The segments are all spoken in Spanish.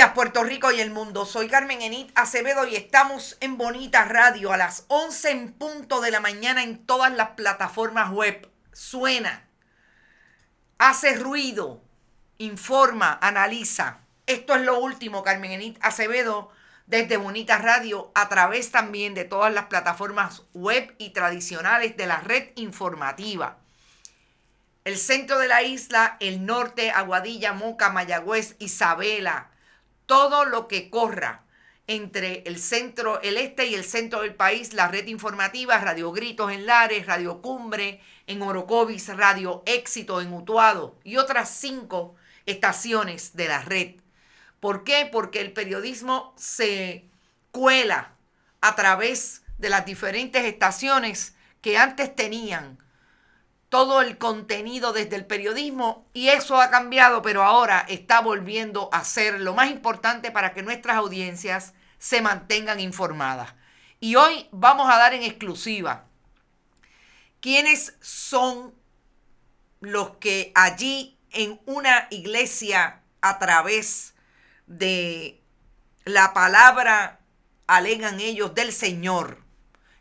días, Puerto Rico y el mundo. Soy Carmen Enit Acevedo y estamos en Bonita Radio a las 11 en punto de la mañana en todas las plataformas web. Suena, hace ruido, informa, analiza. Esto es lo último, Carmen Enit Acevedo, desde Bonita Radio, a través también de todas las plataformas web y tradicionales de la red informativa. El centro de la isla, el norte, Aguadilla, Moca, Mayagüez, Isabela, todo lo que corra entre el centro, el este y el centro del país, la red informativa, Radio Gritos en Lares, Radio Cumbre en Orocovis, Radio Éxito en Utuado y otras 5 estaciones de la red. ¿Por qué? Porque el periodismo se cuela a través de las diferentes estaciones que antes tenían todo el contenido desde el periodismo, y eso ha cambiado, pero ahora está volviendo a ser lo más importante para que nuestras audiencias se mantengan informadas. Y hoy vamos a dar en exclusiva quiénes son los que allí en una iglesia, a través de la palabra, alegan ellos, del Señor,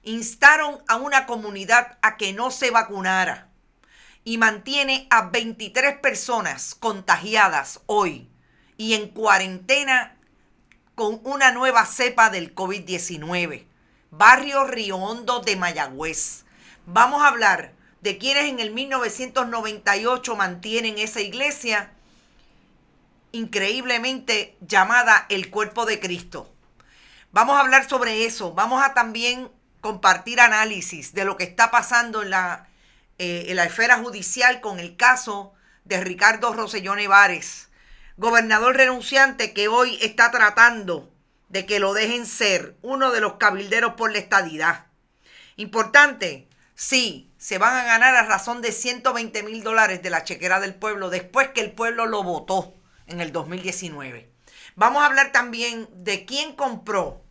instaron a una comunidad a que no se vacunara, y mantiene a 23 personas contagiadas hoy y en cuarentena con una nueva cepa del COVID-19. Barrio Río Hondo de Mayagüez. Vamos a hablar de quienes en el 1998 mantienen esa iglesia, increíblemente llamada el Cuerpo de Cristo. Vamos a hablar sobre eso. Vamos a también compartir análisis de lo que está pasando en la esfera judicial con el caso de Ricardo Rosselló Nevares, gobernador renunciante que hoy está tratando de que lo dejen ser uno de los cabilderos por la estadidad. Importante, sí, se van a ganar a razón de $120,000 de la chequera del pueblo después que el pueblo lo votó en el 2019. Vamos a hablar también de quién compró,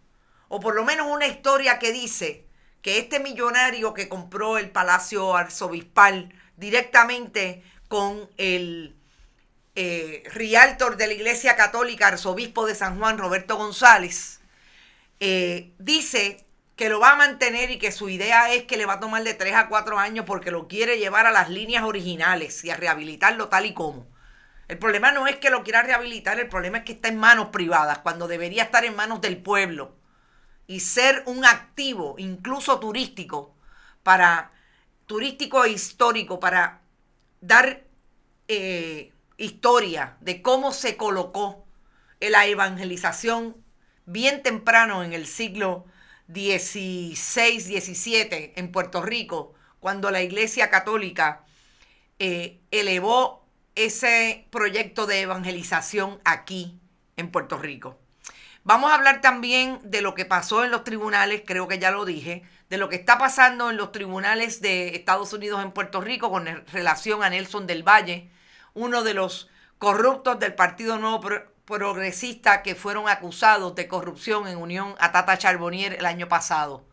o por lo menos una historia que dice que este millonario que compró el Palacio Arzobispal directamente con el realtor de la Iglesia Católica, arzobispo de San Juan, Roberto González, dice que lo va a mantener y que su idea es que le va a tomar de 3 a 4 años porque lo quiere llevar a las líneas originales y a rehabilitarlo tal y como. El problema no es que lo quiera rehabilitar, el problema es que está en manos privadas cuando debería estar en manos del pueblo y ser un activo, incluso turístico e histórico, para dar historia de cómo se colocó en la evangelización bien temprano en el siglo XVI, XVII en Puerto Rico, cuando la Iglesia Católica elevó ese proyecto de evangelización aquí en Puerto Rico. Vamos a hablar también de lo que pasó en los tribunales, creo que ya lo dije, de lo que está pasando en los tribunales de Estados Unidos en Puerto Rico con relación a Nelson del Valle, uno de los corruptos del Partido Nuevo Progresista que fueron acusados de corrupción en unión a Tata Charbonnier el año pasado.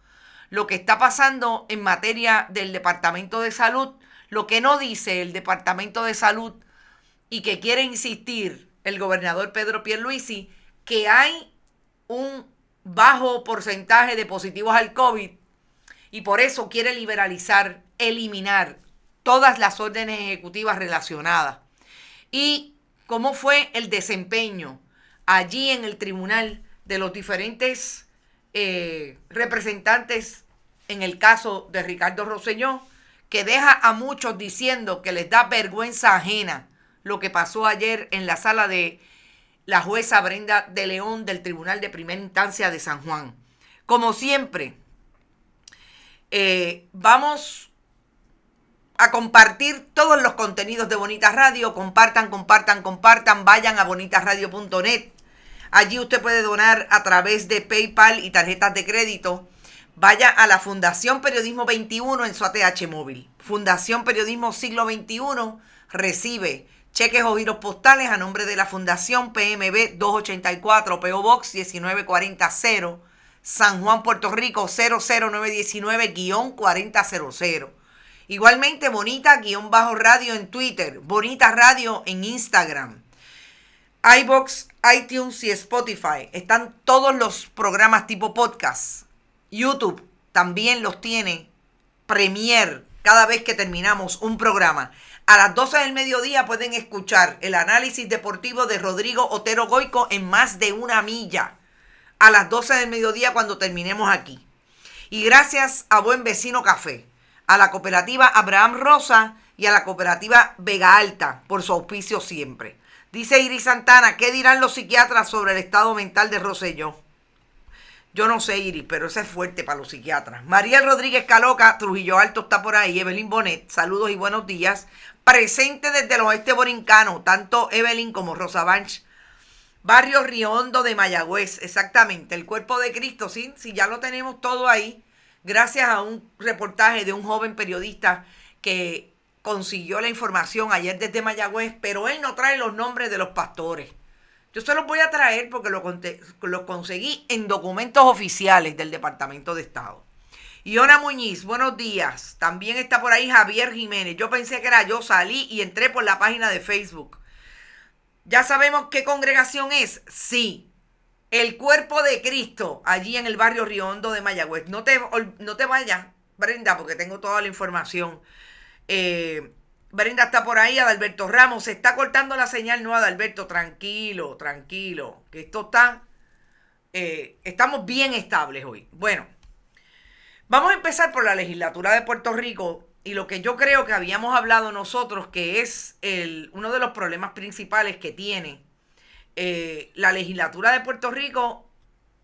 Lo que está pasando en materia del Departamento de Salud, lo que no dice el Departamento de Salud y que quiere insistir el gobernador Pedro Pierluisi, que hay un bajo porcentaje de positivos al COVID y por eso quiere liberalizar, eliminar todas las órdenes ejecutivas relacionadas. Y cómo fue el desempeño allí en el tribunal de los diferentes representantes en el caso de Ricardo Rosselló, que deja a muchos diciendo que les da vergüenza ajena lo que pasó ayer en la sala de la jueza Brenda de León del Tribunal de Primera Instancia de San Juan. Como siempre, vamos a compartir todos los contenidos de Bonita Radio. Compartan, vayan a bonitasradio.net. Allí usted puede donar a través de PayPal y tarjetas de crédito. Vaya a la Fundación Periodismo 21 en su ATH móvil. Fundación Periodismo Siglo XXI recibe cheques o giros postales a nombre de la Fundación PMB 284, PO Box 19400, San Juan, Puerto Rico 00919-4000. Igualmente Bonita-Radio en Twitter, Bonita Radio en Instagram. iVoox, iTunes y Spotify. Están todos los programas tipo podcast. YouTube también los tiene Premier cada vez que terminamos un programa. A las 12 del mediodía pueden escuchar el análisis deportivo de Rodrigo Otero Goico en Más de una Milla. A las 12 del mediodía cuando terminemos aquí. Y gracias a Buen Vecino Café, a la cooperativa Abraham Rosa y a la cooperativa Vega Alta por su auspicio siempre. Dice Iris Santana, ¿qué dirán los psiquiatras sobre el estado mental de Rosselló? Yo no sé, Iris, pero eso es fuerte para los psiquiatras. Mariel Rodríguez Caloca, Trujillo Alto está por ahí. Evelyn Bonet, saludos y buenos días. Presente desde el oeste borincano, tanto Evelyn como Rosa Banch. Barrio Río Hondo de Mayagüez, exactamente. El Cuerpo de Cristo, sí, ya lo tenemos todo ahí. Gracias a un reportaje de un joven periodista que consiguió la información ayer desde Mayagüez, pero él no trae los nombres de los pastores. Yo se los voy a traer porque los conseguí en documentos oficiales del Departamento de Estado. Iona Muñiz, buenos días. También está por ahí Javier Jiménez. Yo pensé que era yo, salí y entré por la página de Facebook. ¿Ya sabemos qué congregación es? Sí. El Cuerpo de Cristo, allí en el barrio Río Hondo de Mayagüez. No te vayas, Brenda, porque tengo toda la información. Brenda está por ahí, Adalberto Ramos. Se está cortando la señal, no, Adalberto. Tranquilo, que esto está... estamos bien estables hoy. Bueno, vamos a empezar por la legislatura de Puerto Rico y lo que yo creo que habíamos hablado nosotros, que es uno de los problemas principales que tiene la legislatura de Puerto Rico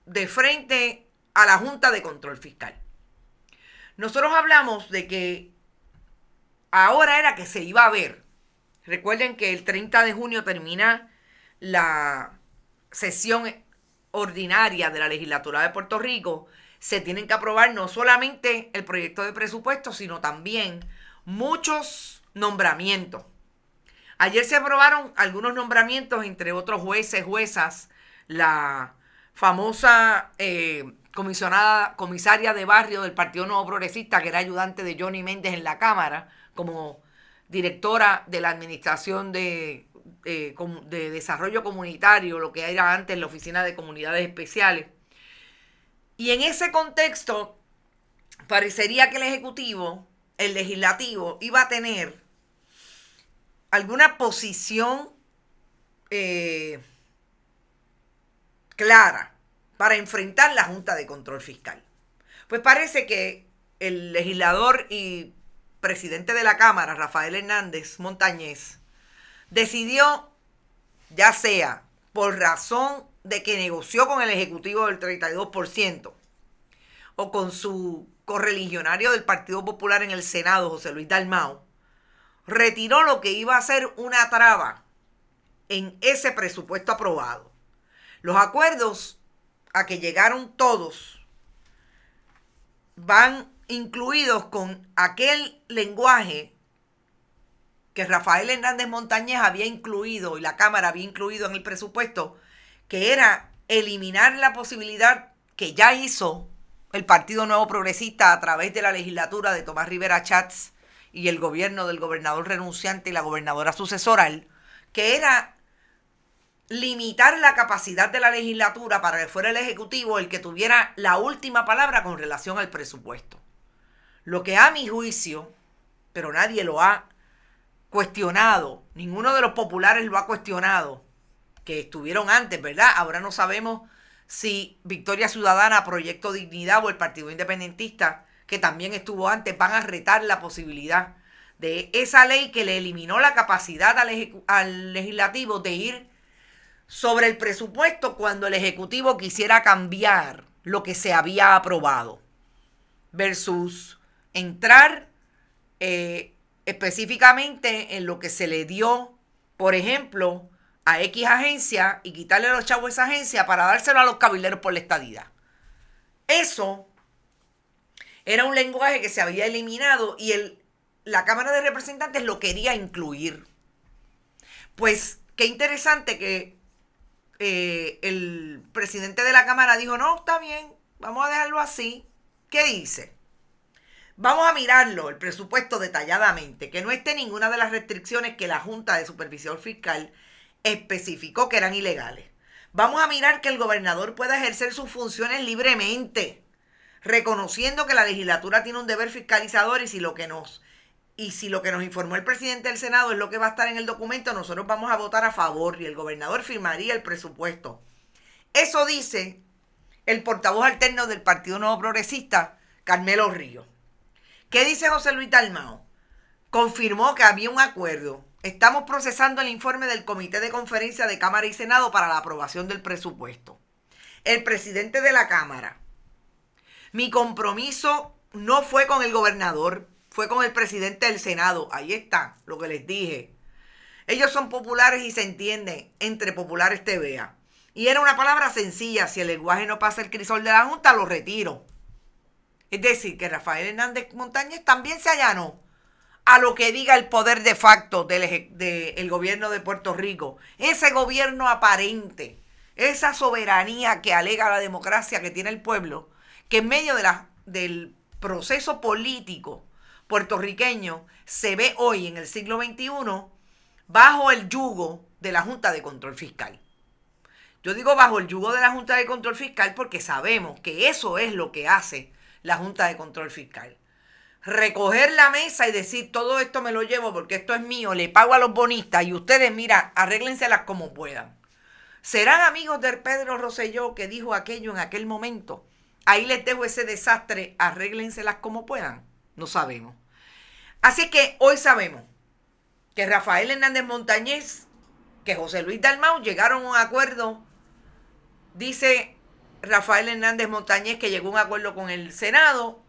de frente a la Junta de Control Fiscal. Nosotros hablamos de que ahora era que se iba a ver. Recuerden que el 30 de junio termina la sesión ordinaria de la legislatura de Puerto Rico. Se tienen que aprobar no solamente el proyecto de presupuesto, sino también muchos nombramientos. Ayer se aprobaron algunos nombramientos, entre otros jueces, juezas, la famosa comisaria de barrio del Partido Nuevo Progresista, que era ayudante de Johnny Méndez en la Cámara, como directora de la Administración de Desarrollo Comunitario, lo que era antes la Oficina de Comunidades Especiales. Y en ese contexto, parecería que el Ejecutivo, el Legislativo, iba a tener alguna posición clara para enfrentar la Junta de Control Fiscal. Pues parece que el legislador y presidente de la Cámara, Rafael Hernández Montañez, decidió, ya sea por razón de que negoció con el Ejecutivo del 32% o con su correligionario del Partido Popular en el Senado, José Luis Dalmau, retiró lo que iba a ser una traba en ese presupuesto aprobado. Los acuerdos a que llegaron todos van incluidos con aquel lenguaje que Rafael Hernández Montañez había incluido y la Cámara había incluido en el presupuesto, que era eliminar la posibilidad que ya hizo el Partido Nuevo Progresista a través de la legislatura de Tomás Rivera Chats y el gobierno del gobernador renunciante y la gobernadora sucesoral, que era limitar la capacidad de la legislatura para que fuera el Ejecutivo el que tuviera la última palabra con relación al presupuesto. Lo que a mi juicio, pero nadie lo ha cuestionado, ninguno de los populares lo ha cuestionado, que estuvieron antes, ¿verdad? Ahora no sabemos si Victoria Ciudadana, Proyecto Dignidad o el Partido Independentista, que también estuvo antes, van a retar la posibilidad de esa ley que le eliminó la capacidad al legislativo de ir sobre el presupuesto cuando el Ejecutivo quisiera cambiar lo que se había aprobado, versus entrar específicamente en lo que se le dio, por ejemplo, a X agencia y quitarle los chavos a esa agencia para dárselo a los cabilderos por la estadidad. Eso era un lenguaje que se había eliminado y la Cámara de Representantes lo quería incluir. Pues qué interesante que el presidente de la Cámara dijo, no, está bien, vamos a dejarlo así. ¿Qué dice? Vamos a mirarlo, el presupuesto detalladamente, que no esté ninguna de las restricciones que la Junta de Supervisión Fiscal especificó que eran ilegales. Vamos a mirar que el gobernador pueda ejercer sus funciones libremente, reconociendo que la legislatura tiene un deber fiscalizador y si lo que nos informó el presidente del Senado es lo que va a estar en el documento, nosotros vamos a votar a favor y el gobernador firmaría el presupuesto. Eso dice el portavoz alterno del Partido Nuevo Progresista, Carmelo Ríos. ¿Qué dice José Luis Dalmau? Confirmó que había un acuerdo. Estamos procesando el informe del Comité de Conferencia de Cámara y Senado para la aprobación del presupuesto. El presidente de la Cámara. Mi compromiso no fue con el gobernador, fue con el presidente del Senado. Ahí está lo que les dije. Ellos son populares y se entienden. Entre populares te vea. Y era una palabra sencilla. Si el lenguaje no pasa el crisol de la Junta, lo retiro. Es decir, que Rafael Hernández Montañez también se allanó a lo que diga el poder de facto del gobierno de Puerto Rico. Ese gobierno aparente, esa soberanía que alega la democracia que tiene el pueblo, que en medio del proceso político puertorriqueño se ve hoy en el siglo XXI bajo el yugo de la Junta de Control Fiscal. Yo digo bajo el yugo de la Junta de Control Fiscal porque sabemos que eso es lo que hace la Junta de Control Fiscal. Recoger la mesa y decir todo esto me lo llevo porque esto es mío, le pago a los bonistas y ustedes, mira, arréglenselas como puedan. ¿Serán amigos de Pedro Rosselló que dijo aquello en aquel momento? Ahí les dejo ese desastre, arréglenselas como puedan. No sabemos. Así que hoy sabemos que Rafael Hernández Montañez, que José Luis Dalmau llegaron a un acuerdo. Dice Rafael Hernández Montañez que llegó a un acuerdo con el Senado.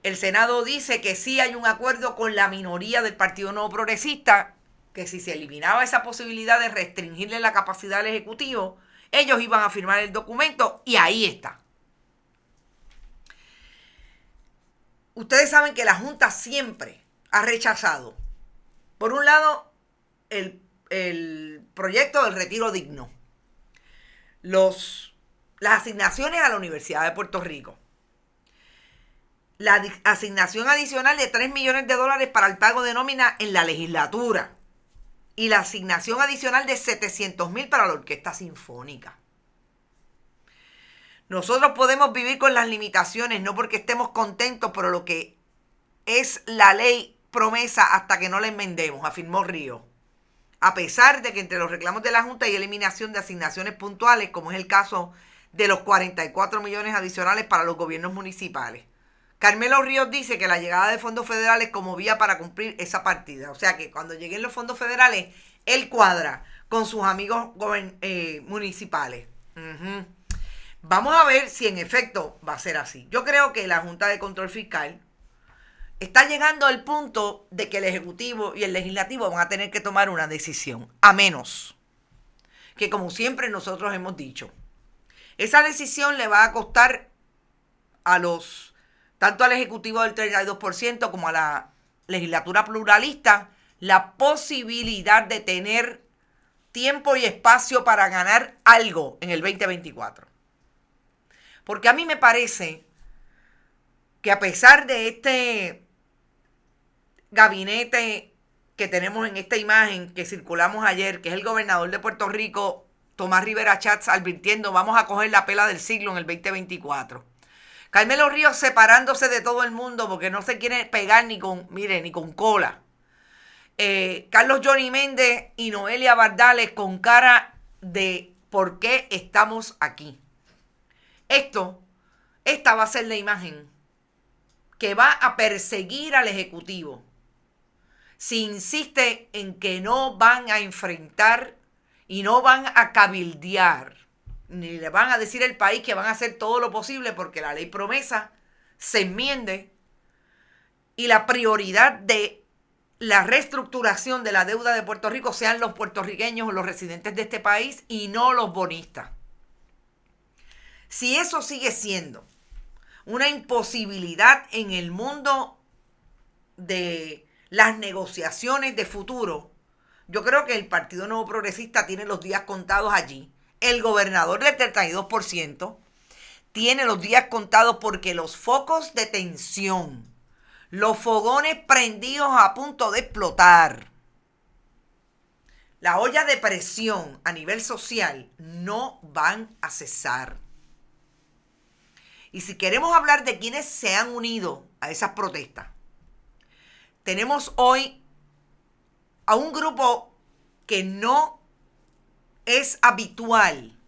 El Senado dice que sí hay un acuerdo con la minoría del Partido Nuevo Progresista, que si se eliminaba esa posibilidad de restringirle la capacidad al Ejecutivo, ellos iban a firmar el documento y ahí está. Ustedes saben que la Junta siempre ha rechazado, por un lado, el proyecto del retiro digno, las asignaciones a la Universidad de Puerto Rico, la asignación adicional de $3 millones para el pago de nómina en la legislatura y la asignación adicional de $700,000 para la Orquesta Sinfónica. Nosotros podemos vivir con las limitaciones, no porque estemos contentos, pero lo que es la ley promesa hasta que no la enmendemos, afirmó Ríos. A pesar de que entre los reclamos de la Junta hay eliminación de asignaciones puntuales, como es el caso de los 44 millones adicionales para los gobiernos municipales. Carmelo Ríos dice que la llegada de fondos federales como vía para cumplir esa partida. O sea que cuando lleguen los fondos federales, él cuadra con sus amigos municipales. Vamos a ver si en efecto va a ser así. Yo creo que la Junta de Control Fiscal está llegando al punto de que el Ejecutivo y el Legislativo van a tener que tomar una decisión. A menos que, como siempre nosotros hemos dicho, esa decisión le va a costar tanto al Ejecutivo del 32% como a la legislatura pluralista la posibilidad de tener tiempo y espacio para ganar algo en el 2024. Porque a mí me parece que a pesar de este gabinete que tenemos en esta imagen que circulamos ayer, que es el gobernador de Puerto Rico, Tomás Rivera Schatz, advirtiendo vamos a coger la pela del siglo en el 2024. Carmelo Ríos separándose de todo el mundo porque no se quiere pegar ni con cola. Carlos Johnny Méndez y Noelia Bardales con cara de ¿por qué estamos aquí? Esta va a ser la imagen que va a perseguir al Ejecutivo si insiste en que no van a enfrentar y no van a cabildear, ni le van a decir al país que van a hacer todo lo posible porque la ley promesa se enmiende y la prioridad de la reestructuración de la deuda de Puerto Rico sean los puertorriqueños o los residentes de este país y no los bonistas. Si eso sigue siendo una imposibilidad en el mundo de las negociaciones de futuro, yo creo que el Partido Nuevo Progresista tiene los días contados allí. El gobernador del 32% tiene los días contados porque los focos de tensión, los fogones prendidos a punto de explotar, la olla de presión a nivel social no van a cesar. Y si queremos hablar de quienes se han unido a esas protestas, tenemos hoy a un grupo que no es habitual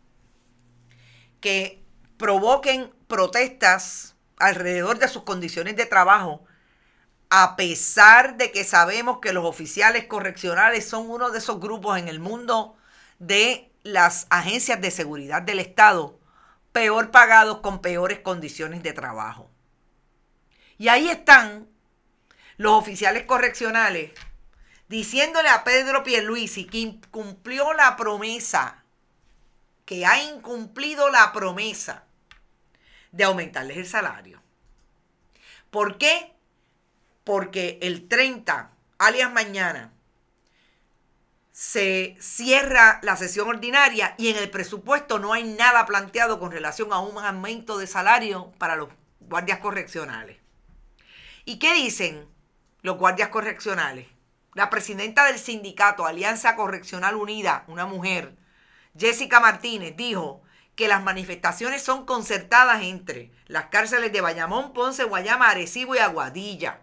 que provoquen protestas alrededor de sus condiciones de trabajo, a pesar de que sabemos que los oficiales correccionales son uno de esos grupos en el mundo de las agencias de seguridad del Estado peor pagados con peores condiciones de trabajo. Y ahí están los oficiales correccionales diciéndole a Pedro Pierluisi que incumplió la promesa, que ha incumplido la promesa de aumentarles el salario. ¿Por qué? Porque el 30, alias mañana, se cierra la sesión ordinaria y en el presupuesto no hay nada planteado con relación a un aumento de salario para los guardias correccionales. ¿Y qué dicen los guardias correccionales? La presidenta del sindicato Alianza Correccional Unida, una mujer, Jessica Martínez, dijo que las manifestaciones son concertadas entre las cárceles de Bayamón, Ponce, Guayama, Arecibo y Aguadilla.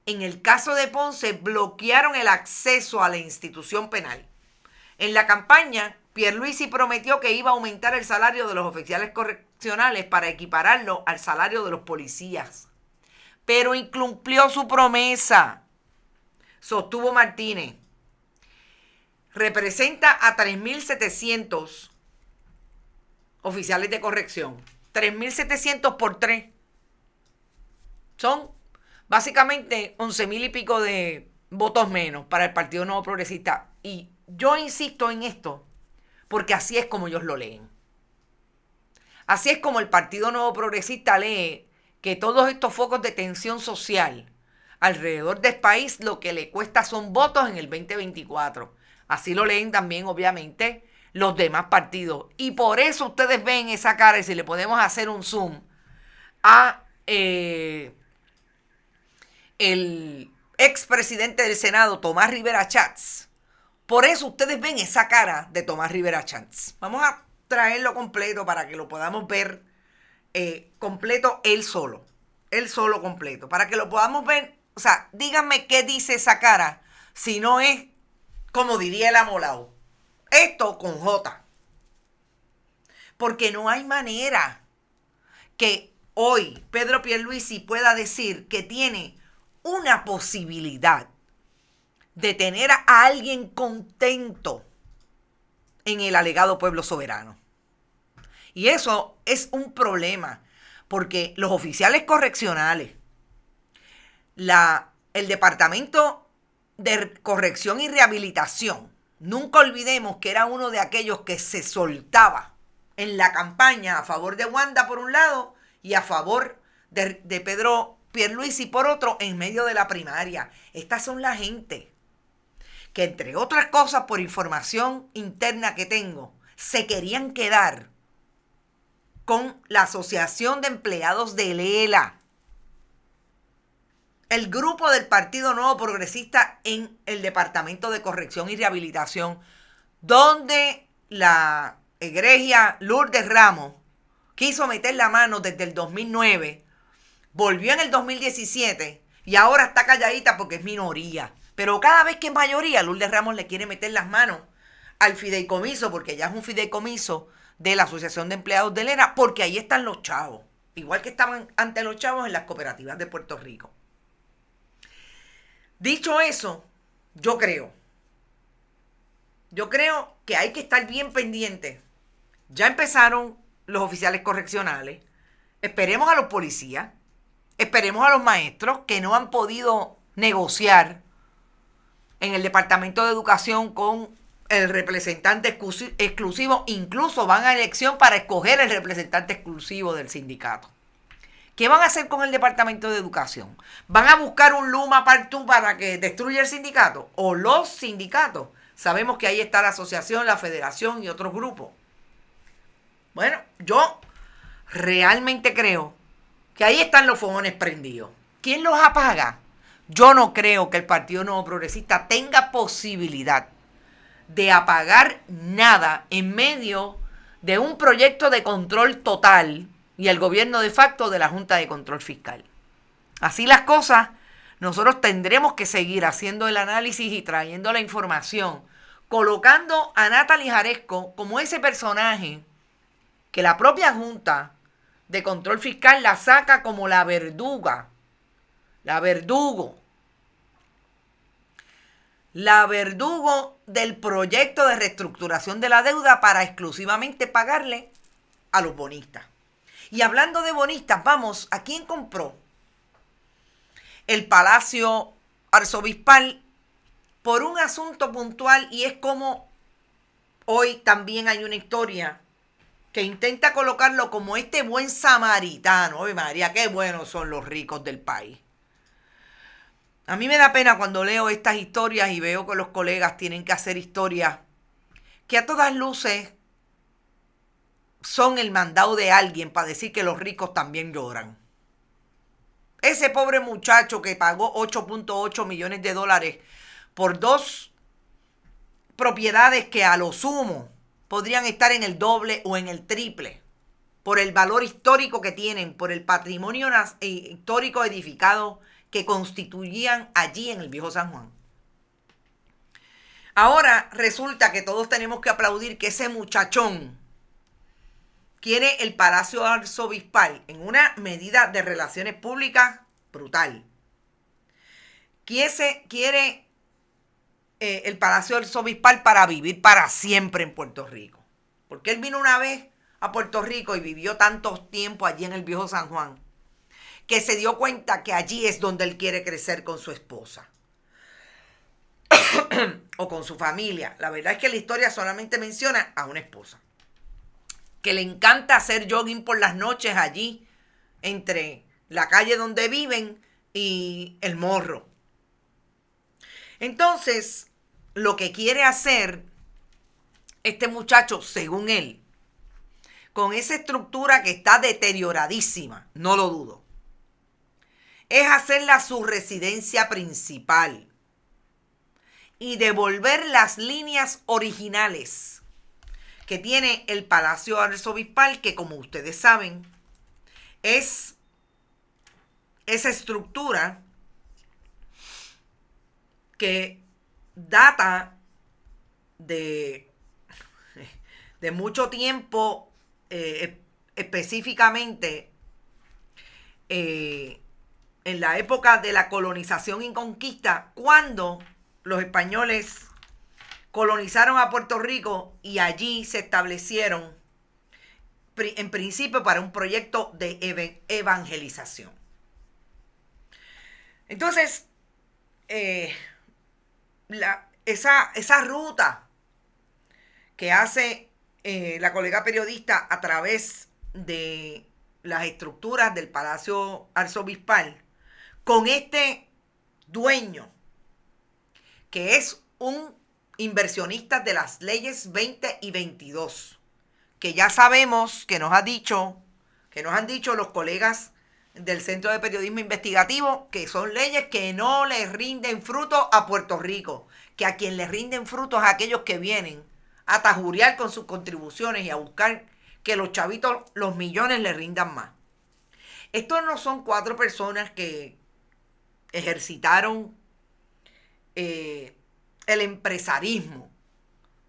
En el caso de Ponce, bloquearon el acceso a la institución penal. En la campaña, Pierluisi prometió que iba a aumentar el salario de los oficiales correccionales para equipararlo al salario de los policías. Pero incumplió su promesa, sostuvo Martínez. Representa a 3.700 oficiales de corrección. 3.700 por 3. Son básicamente 11,000 y pico de votos menos para el Partido Nuevo Progresista. Y yo insisto en esto porque así es como ellos lo leen. Así es como el Partido Nuevo Progresista lee que todos estos focos de tensión social alrededor del país lo que le cuesta son votos en el 2024. Así lo leen también, obviamente, los demás partidos. Y por eso ustedes ven esa cara, y si le podemos hacer un zoom a el expresidente del Senado, Tomás Rivera Schatz. Por eso ustedes ven esa cara de Tomás Rivera Schatz. Vamos a traerlo completo para que lo podamos ver completo él solo completo, para que lo podamos ver. O sea, díganme qué dice esa cara, si no es, como diría el amolao, esto con J. Porque no hay manera que hoy Pedro Pierluisi pueda decir que tiene una posibilidad de tener a alguien contento en el alegado pueblo soberano. Y eso es un problema, porque los oficiales correccionales, el Departamento de Corrección y Rehabilitación, nunca olvidemos que era uno de aquellos que se soltaba en la campaña a favor de Wanda por un lado y a favor de Pedro Pierluisi por otro en medio de la primaria. Estas son la gente que, entre otras cosas, por información interna que tengo, se querían quedar con la Asociación de Empleados de Lela, el grupo del Partido Nuevo Progresista en el Departamento de Corrección y Rehabilitación, donde la egregia Lourdes Ramos quiso meter la mano desde el 2009, volvió en el 2017 y ahora está calladita porque es minoría. Pero cada vez que es mayoría, Lourdes Ramos le quiere meter las manos al fideicomiso, porque ya es un fideicomiso de la Asociación de Empleados de Lela, porque ahí están los chavos, igual que estaban ante los chavos en las cooperativas de Puerto Rico. Dicho eso, yo creo que hay que estar bien pendiente. Ya empezaron los oficiales correccionales, esperemos a los policías, esperemos a los maestros que no han podido negociar en el Departamento de Educación con el representante exclusivo, incluso van a elección para escoger el representante exclusivo del sindicato. ¿Qué van a hacer con el Departamento de Educación? ¿Van a buscar un Luma Partout para que destruya el sindicato? ¿O los sindicatos? Sabemos que ahí está la asociación, la federación y otros grupos. Bueno, yo realmente creo que ahí están los fogones prendidos. ¿Quién los apaga? Yo no creo que el Partido Nuevo Progresista tenga posibilidad de apagar nada en medio de un proyecto de control total y el gobierno de facto de la Junta de Control Fiscal. Así las cosas, nosotros tendremos que seguir haciendo el análisis y trayendo la información, colocando a Natalie Jaresco como ese personaje que la propia Junta de Control Fiscal la saca como la verduga, la verdugo del proyecto de reestructuración de la deuda para exclusivamente pagarle a los bonistas. Y hablando de bonistas, vamos, ¿a quién compró el Palacio Arzobispal? Por un asunto puntual, y es como hoy también hay una historia que intenta colocarlo como este buen samaritano. ¡Ay, María, qué buenos son los ricos del país! A mí me da pena cuando leo estas historias y veo que los colegas tienen que hacer historias que a todas luces son el mandado de alguien para decir que los ricos también lloran. Ese pobre muchacho que pagó 8.8 millones de dólares por 2 propiedades que a lo sumo podrían estar en el doble o en el triple, por el valor histórico que tienen, por el patrimonio histórico edificado que constituían allí en el Viejo San Juan. Ahora resulta que todos tenemos que aplaudir que ese muchachón quiere el Palacio Arzobispal en una medida de relaciones públicas brutal. Quiere el Palacio Arzobispal para vivir para siempre en Puerto Rico. Porque él vino una vez a Puerto Rico y vivió tanto tiempo allí en el Viejo San Juan, que se dio cuenta que allí es donde él quiere crecer con su esposa o con su familia. La verdad es que la historia solamente menciona a una esposa que le encanta hacer jogging por las noches allí entre la calle donde viven y el Morro. Entonces, lo que quiere hacer este muchacho, según él, con esa estructura que está deterioradísima, no lo dudo, es hacerla su residencia principal y devolver las líneas originales que tiene el Palacio Arzobispal, que como ustedes saben, es esa estructura que data de mucho tiempo, específicamente en la época de la colonización y conquista, cuando los españoles colonizaron a Puerto Rico y allí se establecieron en principio para un proyecto de evangelización. Entonces, esa ruta que hace la colega periodista a través de las estructuras del Palacio Arzobispal con este dueño que es un inversionista de las leyes 20 y 22, que ya sabemos que nos han dicho los colegas del Centro de Periodismo Investigativo, que son leyes que no le rinden fruto a Puerto Rico, que a quien le rinden frutos a aquellos que vienen a tajuriar con sus contribuciones y a buscar que los chavitos, los millones, le rindan más. Estos no son 4 personas que ejercitaron el empresarismo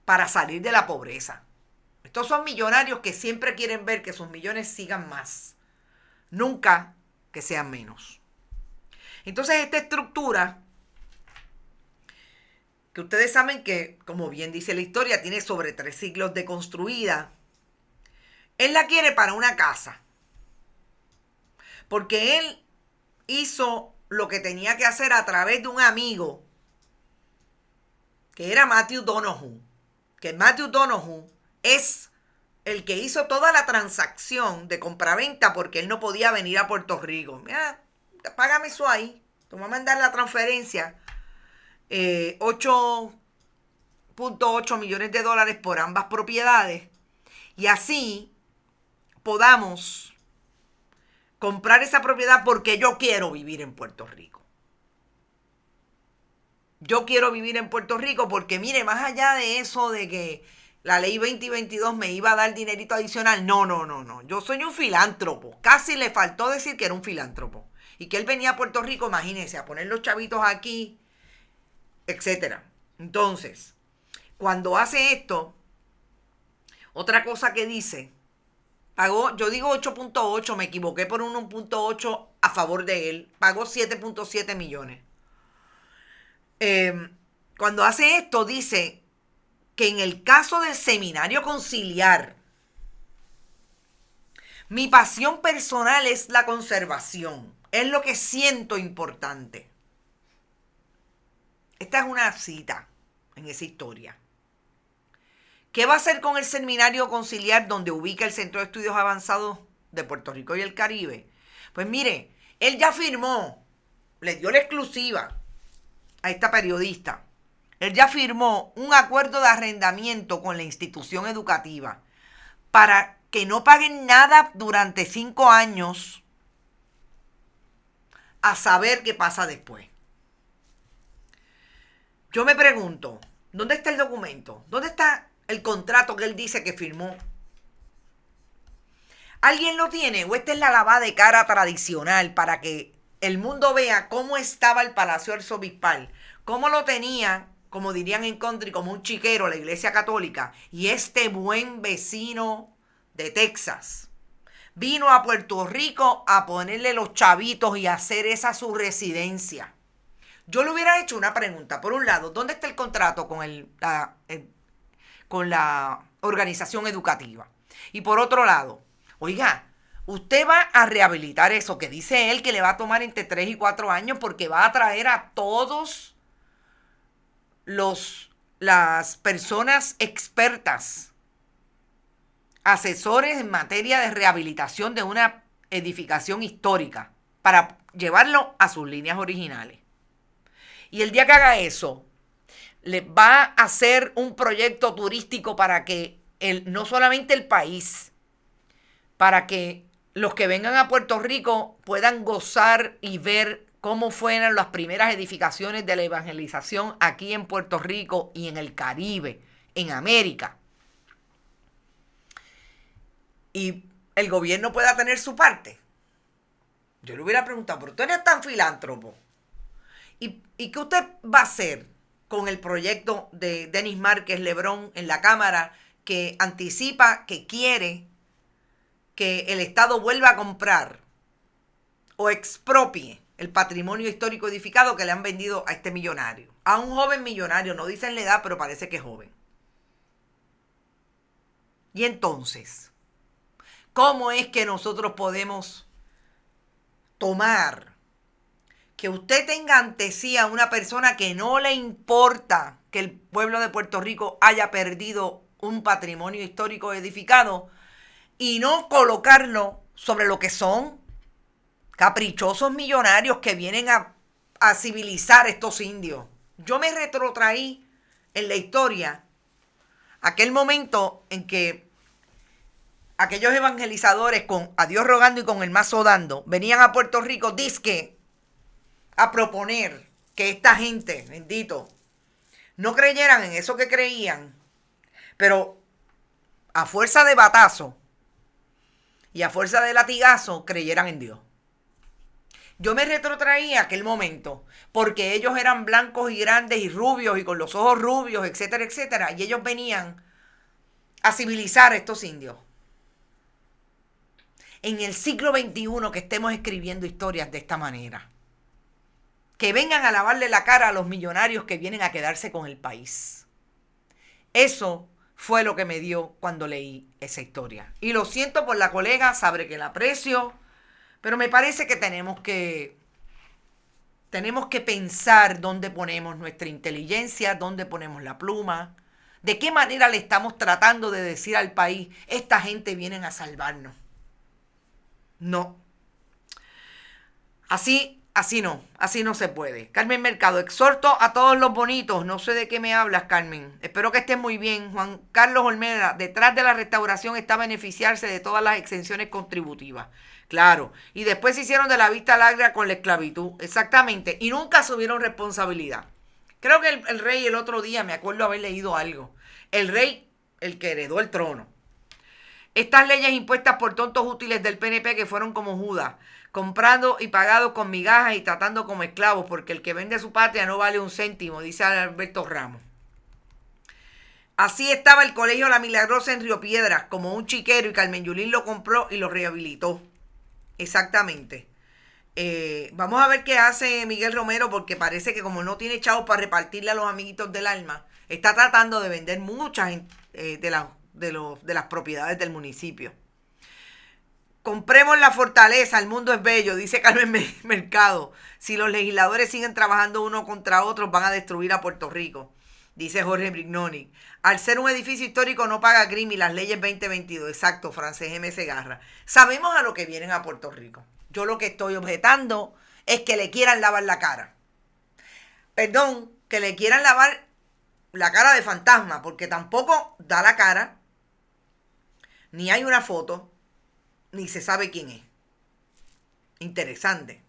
para salir de la pobreza. Estos son millonarios que siempre quieren ver que sus millones sigan más, nunca que sean menos. Entonces esta estructura, que ustedes saben que, como bien dice la historia, tiene sobre 3 siglos de construida, él la quiere para una casa, porque él hizo lo que tenía que hacer a través de un amigo, que era Matthew Donoghue, que Matthew Donoghue es el que hizo toda la transacción de compraventa porque él no podía venir a Puerto Rico. Mira, págame eso ahí, te voy a mandar la transferencia, 8.8 millones de dólares por ambas propiedades, y así podamos comprar esa propiedad porque yo quiero vivir en Puerto Rico. Yo quiero vivir en Puerto Rico porque, mire, más allá de eso de que la ley 2022 me iba a dar dinerito adicional, no. Yo soy un filántropo. Casi le faltó decir que era un filántropo. Y que él venía a Puerto Rico, imagínense, a poner los chavitos aquí, etcétera. Entonces, cuando hace esto, otra cosa que dice, pagó, yo digo 8.8, me equivoqué por 1.8 a favor de él, pagó 7.7 millones. Cuando hace esto, dice que en el caso del seminario conciliar, mi pasión personal es la conservación, es lo que siento importante. Esta es una cita en esa historia. ¿Qué va a hacer con el seminario conciliar donde ubica el Centro de Estudios Avanzados de Puerto Rico y el Caribe? Pues mire, él ya firmó, le dio la exclusiva a esta periodista. Él ya firmó un acuerdo de arrendamiento con la institución educativa para que no paguen nada durante 5 años a saber qué pasa después. Yo me pregunto, ¿dónde está el documento? ¿Dónde está el contrato que él dice que firmó? ¿Alguien lo tiene? ¿O esta es la lavada de cara tradicional para que el mundo vea cómo estaba el Palacio Arzobispal? Cómo lo tenía, como dirían en country, como un chiquero la Iglesia Católica. Y este buen vecino de Texas vino a Puerto Rico a ponerle los chavitos y hacer esa su residencia. Yo le hubiera hecho una pregunta. Por un lado, ¿dónde está el contrato con la organización educativa? Y por otro lado, oiga, usted va a rehabilitar eso que dice él que le va a tomar entre 3 y 4 años porque va a traer a todos las personas expertas, asesores en materia de rehabilitación de una edificación histórica para llevarlo a sus líneas originales. Y el día que haga eso, le va a hacer un proyecto turístico para que no solamente el país, para que los que vengan a Puerto Rico puedan gozar y ver cómo fueron las primeras edificaciones de la evangelización aquí en Puerto Rico y en el Caribe, en América. Y el gobierno pueda tener su parte. Yo le hubiera preguntado, ¿pero tú eres tan filántropo? ¿Y qué usted va a hacer con el proyecto de Denis Márquez Lebrón en la Cámara que anticipa que quiere que el Estado vuelva a comprar o expropie el patrimonio histórico edificado que le han vendido a este millonario? A un joven millonario, no dicen la edad, pero parece que es joven. Y entonces, ¿cómo es que nosotros podemos tomar que usted tenga ante sí a una persona que no le importa que el pueblo de Puerto Rico haya perdido un patrimonio histórico edificado y no colocarlo sobre lo que son caprichosos millonarios que vienen a civilizar a estos indios? Yo me retrotraí en la historia aquel momento en que aquellos evangelizadores con a Dios rogando y con el mazo dando venían a Puerto Rico dizque a proponer que esta gente, bendito, no creyeran en eso que creían, pero a fuerza de batazo y a fuerza de latigazo creyeran en Dios. Yo me retrotraí a aquel momento porque ellos eran blancos y grandes y rubios y con los ojos rubios, etcétera, etcétera, y ellos venían a civilizar a estos indios. En el siglo XXI que estemos escribiendo historias de esta manera. Que vengan a lavarle la cara a los millonarios que vienen a quedarse con el país. Eso fue lo que me dio cuando leí esa historia. Y lo siento por la colega, sabré que la aprecio, pero me parece que tenemos que pensar dónde ponemos nuestra inteligencia, dónde ponemos la pluma, de qué manera le estamos tratando de decir al país, esta gente viene a salvarnos. No. Así no se puede. Carmen Mercado, exhorto a todos los bonitos. No sé de qué me hablas, Carmen. Espero que estés muy bien. Juan Carlos Olmeda, detrás de la restauración está beneficiarse de todas las exenciones contributivas. Claro. Y después se hicieron de la vista larga con la esclavitud. Exactamente. Y nunca asumieron responsabilidad. Creo que el rey el otro día, me acuerdo haber leído algo. El rey, el que heredó el trono. Estas leyes impuestas por tontos útiles del PNP que fueron como Judas, comprando y pagados con migajas y tratando como esclavos, porque el que vende su patria no vale un céntimo, dice Alberto Ramos. Así estaba el colegio La Milagrosa en Río Piedras, como un chiquero, y Carmen Yulín lo compró y lo rehabilitó. Exactamente. Vamos a ver qué hace Miguel Romero, porque parece que como no tiene chavos para repartirle a los amiguitos del alma, está tratando de vender muchas de las propiedades del municipio. Compremos la fortaleza, el mundo es bello, dice Carmen Mercado. Si los legisladores siguen trabajando uno contra otros, van a destruir a Puerto Rico, dice Jorge Brignoni. Al ser un edificio histórico no paga crimen y las leyes 2022. Exacto, Francés M. Segarra. Sabemos a lo que vienen a Puerto Rico. Yo lo que estoy objetando es que le quieran lavar la cara. Perdón, que le quieran lavar la cara de fantasma, porque tampoco da la cara, ni hay una foto, ni se sabe quién es. Interesante.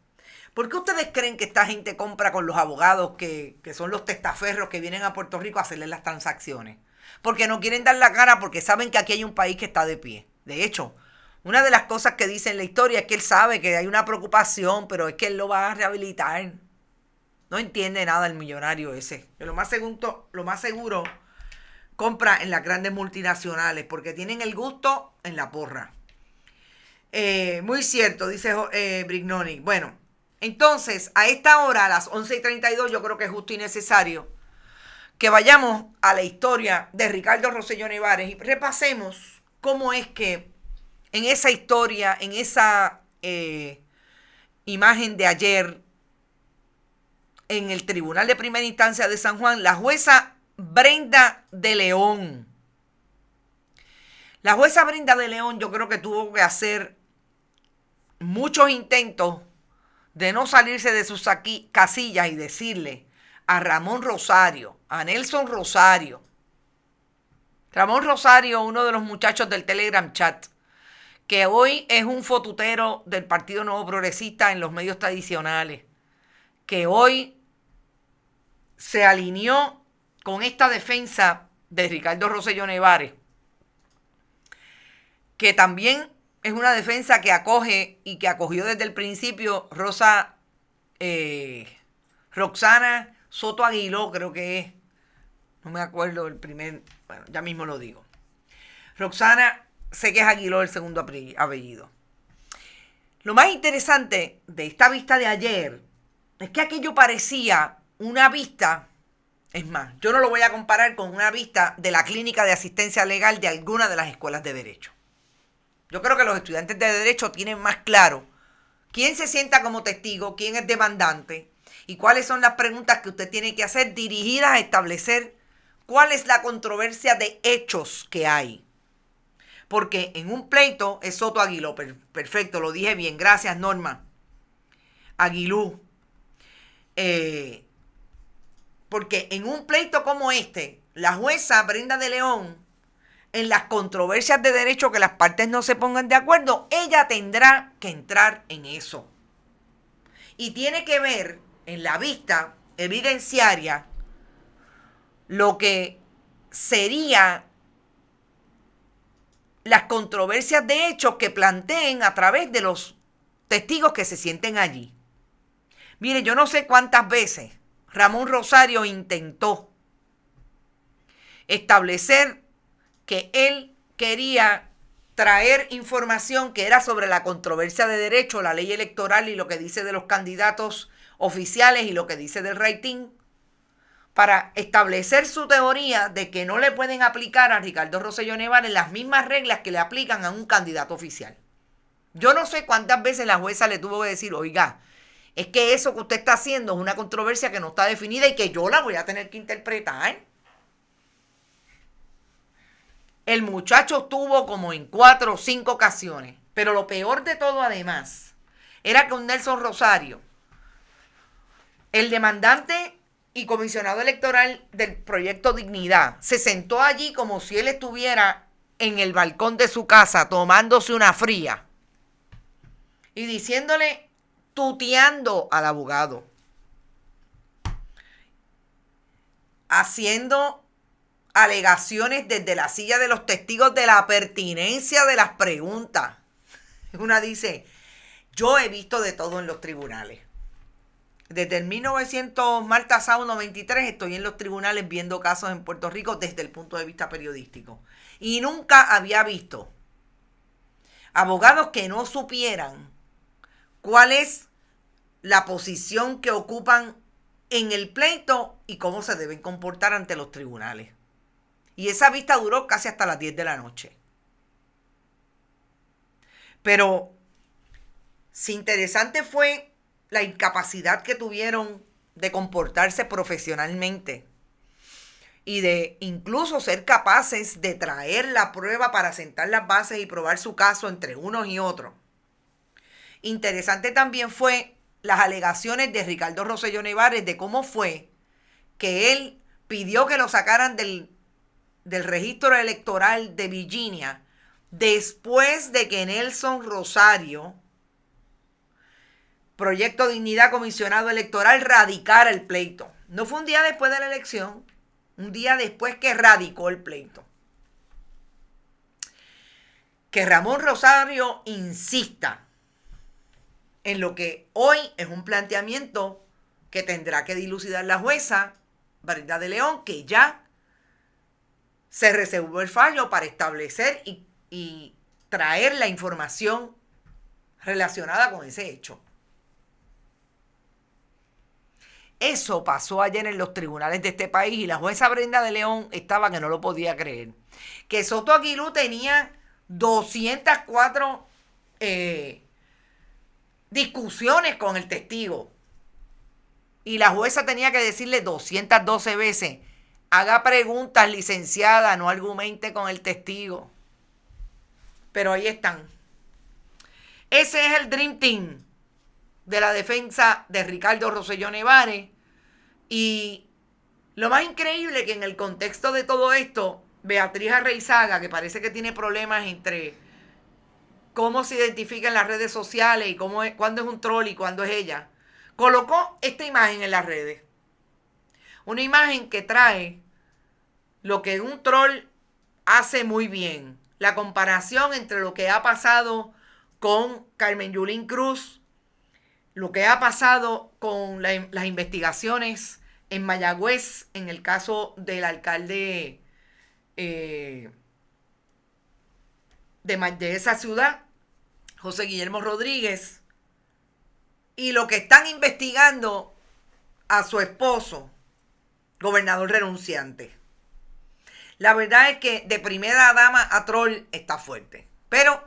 ¿Por qué ustedes creen que esta gente compra con los abogados que son los testaferros que vienen a Puerto Rico a hacerles las transacciones? Porque no quieren dar la cara, porque saben que aquí hay un país que está de pie. De hecho, una de las cosas que dice en la historia es que él sabe que hay una preocupación, pero es que él lo va a rehabilitar. No entiende nada el millonario ese. Lo más seguro compra en las grandes multinacionales, porque tienen el gusto en la porra. Muy cierto, dice Brignoni. Bueno, entonces, a esta hora, a las 11:32, yo creo que es justo y necesario que vayamos a la historia de Ricardo Rosselló Nevares y repasemos cómo es que en esa historia, en esa imagen de ayer, en el Tribunal de Primera Instancia de San Juan, la jueza Brenda de León. La jueza Brenda de León, yo creo que tuvo que hacer muchos intentos de no salirse de sus casillas y decirle a Ramón Rosario, a Nelson Rosario, Ramón Rosario, uno de los muchachos del Telegram Chat, que hoy es un fotutero del Partido Nuevo Progresista en los medios tradicionales, que hoy se alineó con esta defensa de Ricardo Rosselló Nevares, que también es una defensa que acoge y que acogió desde el principio Roxana Soto Aguiló, creo que es. No me acuerdo el primer, bueno, ya mismo lo digo. Roxana, sé que es Aguiló el segundo apellido. Lo más interesante de esta vista de ayer es que aquello parecía una vista, es más, yo no lo voy a comparar con una vista de la clínica de asistencia legal de alguna de las escuelas de derecho. Yo creo que los estudiantes de derecho tienen más claro quién se sienta como testigo, quién es demandante y cuáles son las preguntas que usted tiene que hacer dirigidas a establecer cuál es la controversia de hechos que hay. Porque en un pleito es Soto Aguiló, perfecto, lo dije bien, gracias Norma. Aguilú. Porque en un pleito como este, la jueza Brenda de León, en las controversias de derecho que las partes no se pongan de acuerdo, ella tendrá que entrar en eso. Y tiene que ver en la vista evidenciaria lo que sería las controversias de hechos que planteen a través de los testigos que se sienten allí. Mire, yo no sé cuántas veces Ramón Rosario intentó establecer que él quería traer información que era sobre la controversia de derecho, la ley electoral y lo que dice de los candidatos oficiales y lo que dice del rating, para establecer su teoría de que no le pueden aplicar a Ricardo Rosselló Nevares las mismas reglas que le aplican a un candidato oficial. Yo no sé cuántas veces la jueza le tuvo que decir, oiga, es que eso que usted está haciendo es una controversia que no está definida y que yo la voy a tener que interpretar. El muchacho estuvo como en 4 o 5 ocasiones. Pero lo peor de todo, además, era que un Nelson Rosario, el demandante y comisionado electoral del Proyecto Dignidad, se sentó allí como si él estuviera en el balcón de su casa tomándose una fría y diciéndole, tuteando al abogado. haciendo alegaciones desde la silla de los testigos de la pertinencia de las preguntas. Una dice, yo he visto de todo en los tribunales. Desde el 1900, Marta Sau 93, estoy en los tribunales viendo casos en Puerto Rico desde el punto de vista periodístico. Y nunca había visto abogados que no supieran cuál es la posición que ocupan en el pleito y cómo se deben comportar ante los tribunales. Y esa vista duró casi hasta las 10 de la noche. Pero si interesante fue la incapacidad que tuvieron de comportarse profesionalmente y de incluso ser capaces de traer la prueba para sentar las bases y probar su caso entre unos y otros. Interesante también fue las alegaciones de Ricardo Rosselló Nevares de cómo fue que él pidió que lo sacaran del registro electoral de Virginia después de que Nelson Rosario, Proyecto Dignidad Comisionado Electoral, radicara el pleito. No fue un día después de la elección, un día después que radicó el pleito. Que Ramón Rosario insista en lo que hoy es un planteamiento que tendrá que dilucidar la jueza Brenda de León, que ya se reservó el fallo para establecer y traer la información relacionada con ese hecho. Eso pasó ayer en los tribunales de este país y la jueza Brenda de León estaba que no lo podía creer. Que Soto Aguilú tenía 204 discusiones con el testigo. Y la jueza tenía que decirle 212 veces, haga preguntas, licenciada, no argumente con el testigo. Pero ahí están. Ese es el Dream Team de la defensa de Ricardo Rosselló Nevares. Y lo más increíble que en el contexto de todo esto, Beatriz Arreizaga, que parece que tiene problemas entre cómo se identifica en las redes sociales y cuándo es un troll y cuándo es ella, colocó esta imagen en las redes. Una imagen que trae lo que un troll hace muy bien. La comparación entre lo que ha pasado con Carmen Yulín Cruz, lo que ha pasado con las investigaciones en Mayagüez, en el caso del alcalde de esa ciudad, José Guillermo Rodríguez, y lo que están investigando a su esposo, gobernador renunciante. La verdad es que de primera dama a troll está fuerte. Pero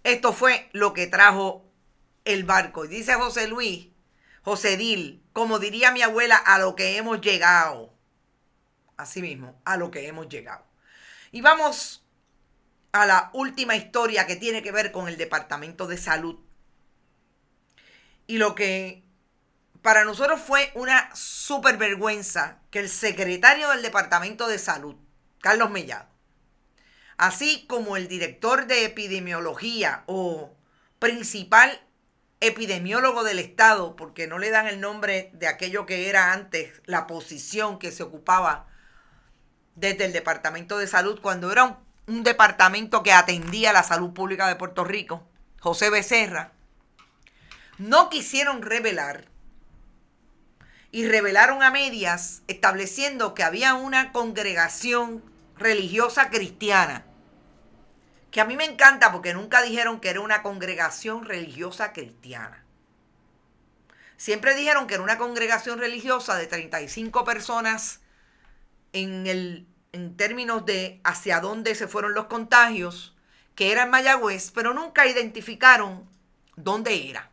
esto fue lo que trajo el barco. Y dice José Dil, como diría mi abuela, a lo que hemos llegado. Así mismo, a lo que hemos llegado. Y vamos a la última historia que tiene que ver con el Departamento de Salud. Y lo que para nosotros fue una súper vergüenza que el secretario del Departamento de Salud, Carlos Mellado, así como el director de epidemiología o principal epidemiólogo del Estado, porque no le dan el nombre de aquello que era antes la posición que se ocupaba desde el Departamento de Salud, cuando era un departamento que atendía la salud pública de Puerto Rico, José Becerra, no quisieron revelar y revelaron a medias estableciendo que había una congregación religiosa cristiana, que a mí me encanta porque nunca dijeron que era una congregación religiosa cristiana. Siempre dijeron que era una congregación religiosa de 35 personas en términos de hacia dónde se fueron los contagios, que era en Mayagüez, pero nunca identificaron dónde era.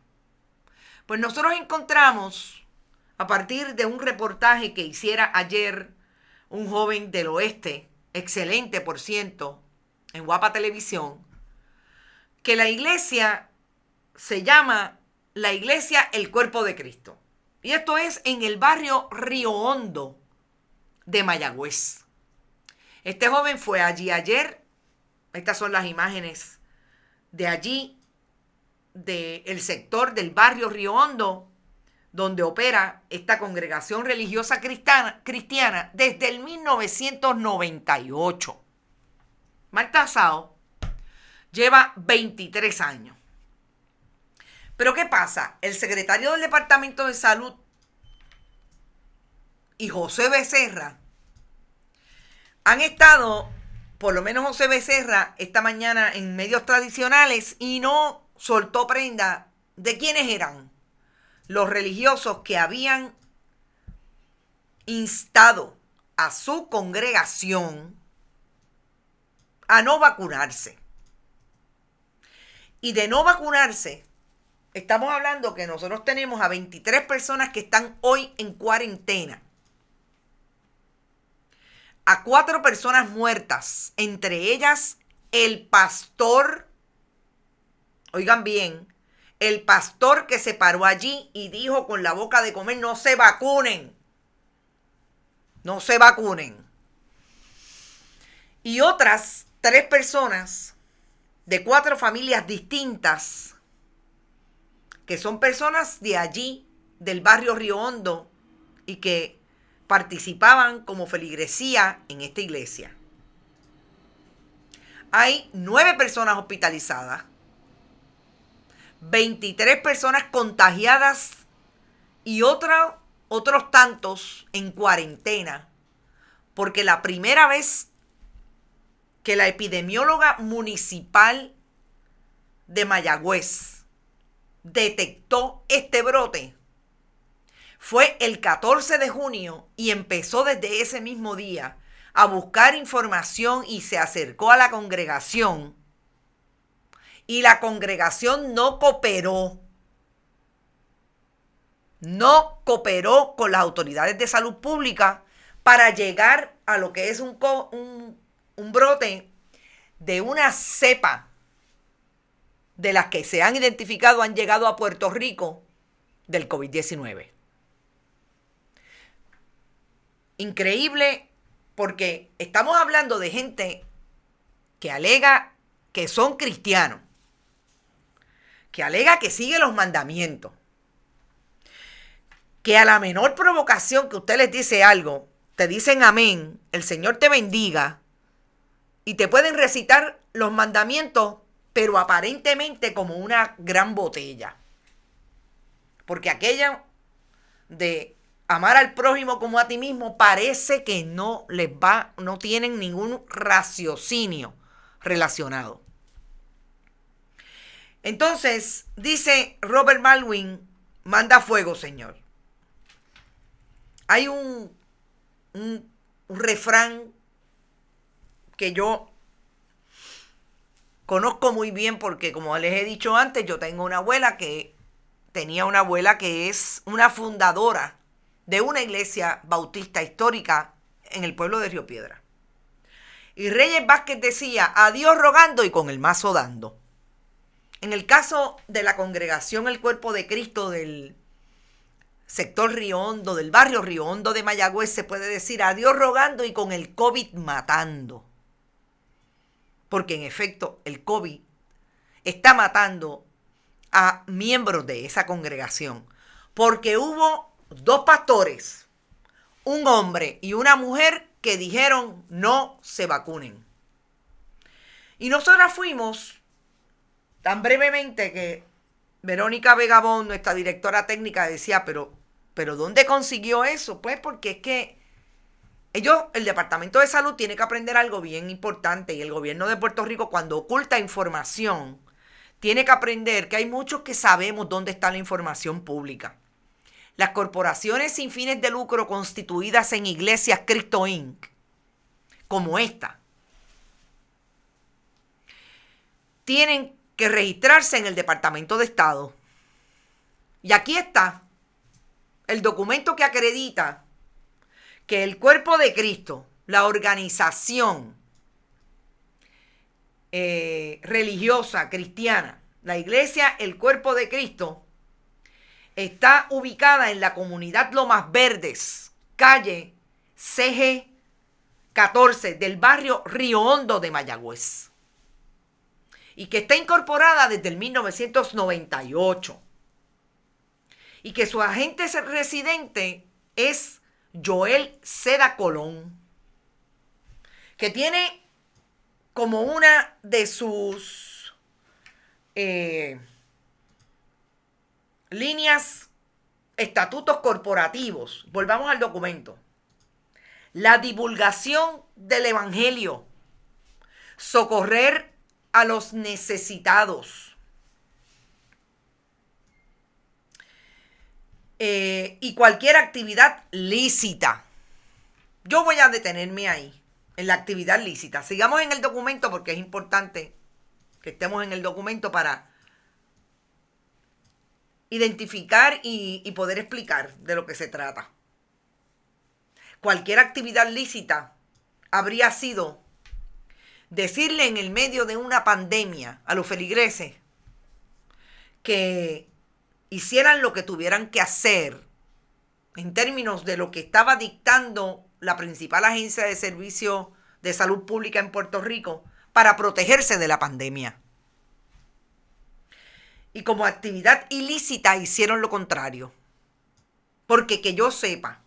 Pues nosotros encontramos, a partir de un reportaje que hiciera ayer un joven del oeste, excelente por cierto, en Guapa Televisión, que la iglesia se llama la iglesia El Cuerpo de Cristo. Y esto es en el barrio Río Hondo de Mayagüez. Este joven fue allí ayer. Estas son las imágenes de allí, del sector del barrio Río Hondo, donde opera esta congregación religiosa cristiana desde el 1998. Marta Sao lleva 23 años. Pero ¿qué pasa? El secretario del Departamento de Salud y José Becerra han estado, por lo menos José Becerra, esta mañana en medios tradicionales y no soltó prenda de quiénes eran los religiosos que habían instado a su congregación a no vacunarse. Y de no vacunarse, estamos hablando que nosotros tenemos a 23 personas que están hoy en cuarentena. A 4 personas muertas, entre ellas el pastor, oigan bien, el pastor que se paró allí y dijo con la boca de comer, no se vacunen, no se vacunen. Y otras 3 personas de 4 familias distintas, que son personas de allí, del barrio Río Hondo, y que participaban como feligresía en esta iglesia. Hay 9 personas hospitalizadas, 23 personas contagiadas y otros tantos en cuarentena, porque la primera vez que la epidemióloga municipal de Mayagüez detectó este brote fue el 14 de junio y empezó desde ese mismo día a buscar información y se acercó a la congregación. Y la congregación no cooperó con las autoridades de salud pública para llegar a lo que es un brote de una cepa de las que se han identificado, han llegado a Puerto Rico del COVID-19. Increíble, porque estamos hablando de gente que alega que son cristianos, que alega que sigue los mandamientos, que a la menor provocación que usted les dice algo, te dicen amén, el Señor te bendiga, y te pueden recitar los mandamientos, pero aparentemente como una gran botella. Porque aquella de amar al prójimo como a ti mismo parece que no tienen ningún raciocinio relacionado. Entonces, dice Robert Baldwin, manda fuego, Señor. Hay un refrán que yo conozco muy bien porque, como les he dicho antes, yo tengo una abuela que es una fundadora de una iglesia bautista histórica en el pueblo de Río Piedra. Y Reyes Vázquez decía, a Dios rogando y con el mazo dando. En el caso de la congregación El Cuerpo de Cristo del sector Río Hondo, del barrio Río Hondo de Mayagüez, se puede decir a Dios rogando y con el COVID matando. Porque en efecto el COVID está matando a miembros de esa congregación. Porque hubo 2 pastores, un hombre y una mujer que dijeron no se vacunen. Y nosotras fuimos tan brevemente que Verónica Vegabón, nuestra directora técnica, decía, pero ¿dónde consiguió eso? Pues porque es que el Departamento de Salud tiene que aprender algo bien importante, y el gobierno de Puerto Rico, cuando oculta información, tiene que aprender que hay muchos que sabemos dónde está la información pública. Las corporaciones sin fines de lucro constituidas en iglesias Cristo Inc., como esta, tienen que registrarse en el Departamento de Estado. Y aquí está el documento que acredita que el Cuerpo de Cristo, la organización religiosa cristiana, la iglesia El Cuerpo de Cristo, está ubicada en la comunidad Lomas Verdes, calle CG 14 del barrio Río Hondo de Mayagüez, y que está incorporada desde el 1998. y que su agente residente es Joel Seda Colón, que tiene como una de sus líneas, estatutos corporativos, volvamos al documento, la divulgación del evangelio, socorrer a los necesitados, y cualquier actividad lícita. Yo voy a detenerme ahí, en la actividad lícita. Sigamos en el documento porque es importante que estemos en el documento para identificar y poder explicar de lo que se trata. Cualquier actividad lícita habría sido decirle en el medio de una pandemia a los feligreses que hicieran lo que tuvieran que hacer en términos de lo que estaba dictando la principal agencia de servicio de salud pública en Puerto Rico para protegerse de la pandemia. Y como actividad ilícita hicieron lo contrario. Porque que yo sepa,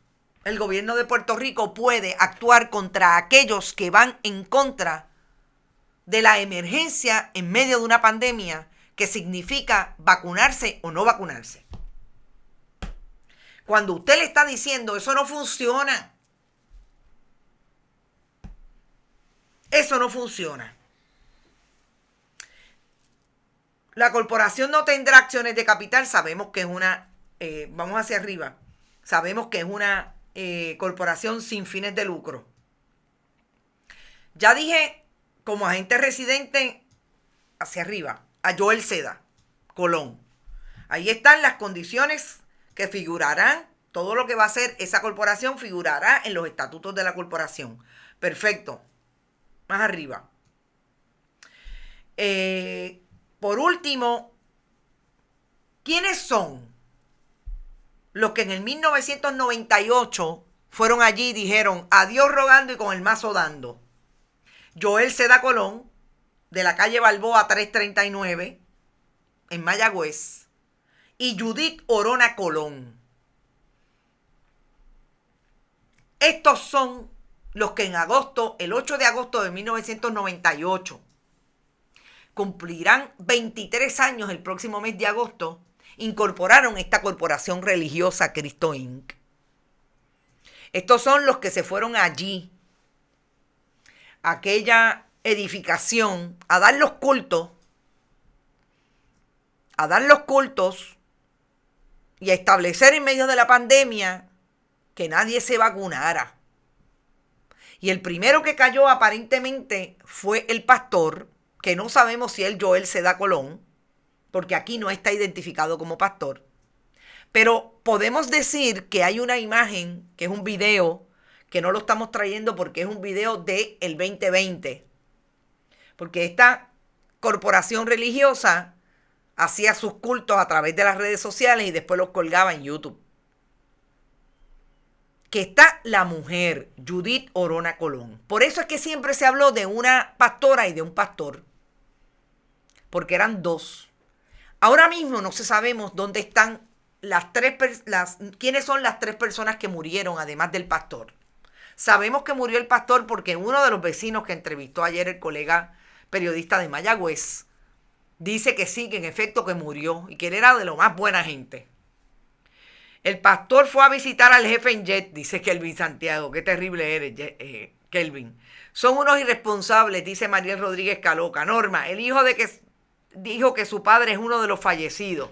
el gobierno de Puerto Rico puede actuar contra aquellos que van en contra de la emergencia en medio de una pandemia, que significa vacunarse o no vacunarse. Cuando usted le está diciendo eso no funciona, eso no funciona. La corporación no tendrá acciones de capital, sabemos que es una, vamos hacia arriba, sabemos que es una corporación sin fines de lucro. Ya dije, como agente residente, hacia arriba, a Joel Seda Colón. Ahí están las condiciones que figurarán, todo lo que va a hacer esa corporación figurará en los estatutos de la corporación. Perfecto. Más arriba. Por último, ¿quiénes son los que en el 1998 fueron allí y dijeron adiós rogando y con el mazo dando? Joel Seda Colón, de la calle Balboa 339, en Mayagüez, y Judith Orona Colón. Estos son los que en agosto, el 8 de agosto de 1998, cumplirán 23 años el próximo mes de agosto, incorporaron esta corporación religiosa Cristo Inc. Estos son los que se fueron allí, a aquella edificación, a dar los cultos y a establecer en medio de la pandemia que nadie se vacunara. Y el primero que cayó aparentemente fue el pastor, que no sabemos si es Joel Seda Colón, porque aquí no está identificado como pastor. Pero podemos decir que hay una imagen, que es un video, que no lo estamos trayendo porque es un video del 2020. Porque esta corporación religiosa hacía sus cultos a través de las redes sociales y después los colgaba en YouTube. Que está la mujer, Judith Orona Colón. Por eso es que siempre se habló de una pastora y de un pastor. Porque eran dos. Ahora mismo no sabemos dónde están quiénes son las tres personas que murieron, además del pastor. Sabemos que murió el pastor porque uno de los vecinos que entrevistó ayer el colega periodista de Mayagüez dice que sí, que en efecto que murió y que él era de lo más buena gente. El pastor fue a visitar al jefe en jet, dice Kelvin Santiago. Qué terrible eres, Kelvin. Son unos irresponsables, dice Mariel Rodríguez Caloca. Norma, el hijo dijo que su padre es uno de los fallecidos.